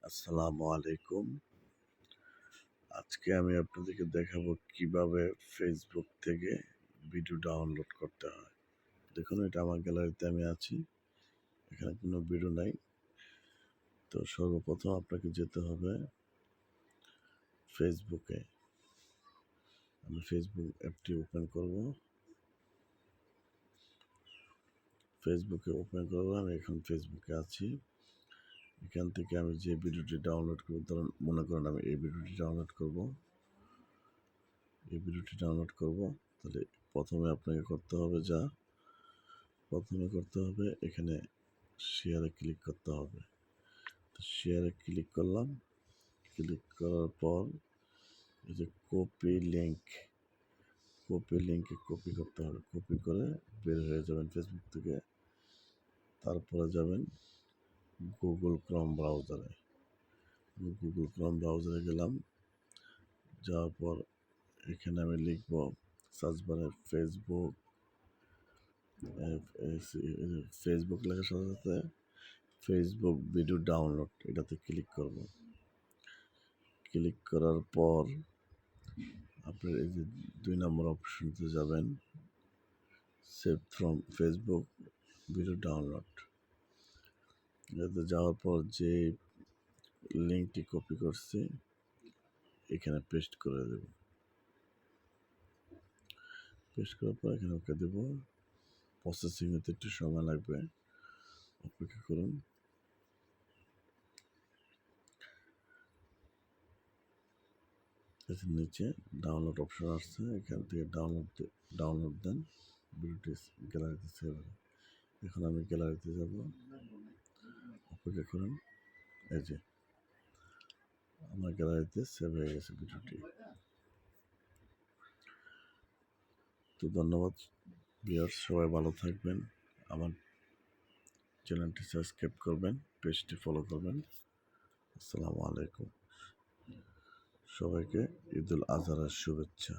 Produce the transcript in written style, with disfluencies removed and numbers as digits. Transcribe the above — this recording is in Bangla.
আসসালামু আলাইকুম। আজকে আমি আপনাদেরকে দেখাবো কিভাবে ফেসবুক থেকে ভিডিও ডাউনলোড করতে হয়। দেখুন, এটা আমার গ্যালারিতে আমি আছি। এখানে কোনো ভিডিও নাই। তো সর্বপ্রথম আপনাকে যেতে হবে ফেসবুকে। আমি ফেসবুক অ্যাপটি ওপেন করব। আমি এখন ফেসবুকে আছি। এখান থেকে আমি যে ভিডিওটি ডাউনলোড করব, ধরুন মনে করেন আমি এই ভিডিওটি ডাউনলোড করব। তাহলে প্রথমে আপনাকে করতে হবে এখানে শেয়ারে ক্লিক করতে হবে। তো শেয়ারে ক্লিক করলাম। ক্লিক করার পর এই যে লিঙ্কে কপি করতে হবে। কপি করে বের হয়ে যাবেন ফেসবুক থেকে। তারপরে যাবেন গুগল ক্রোম ব্রাউজারে গেলাম। যাওয়ার পর এখানে আমি লিখব সার্চ বারে ফেসবুক লেখার সাথে সাথে ফেসবুক ভিডিও ডাউনলোড এটাতে ক্লিক করব। ক্লিক করার পর আপনি এই যে 2 নম্বর অপশনতে যাবেন, save from Facebook video download. এটাতে যাওয়ার পর যে লিঙ্কটি কপি করছি এখানে পেস্ট করে দেব। পেস্ট করার পর এখানে ওকে দেব। প্রসেসিং হতে একটু সময় লাগবে, অপেক্ষা করুন। এর নিচে ডাউনলোড অপশন আসছে, এখান থেকে ডাউনলোড দেন। ভিডিওটি গ্যালারিতে সেভ হবে। এখন আমি গ্যালারিতে যাব, অপেক্ষা করুন। এই যে আমার গ্যালারিতে সেভ হয়ে গেছে ভিডিওটি। তো ধন্যবাদ ভিউয়ার্স, সবাই ভালো থাকবেন। আমার চ্যানেলটি সাবস্ক্রাইব করবেন, পেজটি ফলো করবেন। আসসালামু আলাইকুম। সবাইকে ঈদুল আজহার শুভেচ্ছা।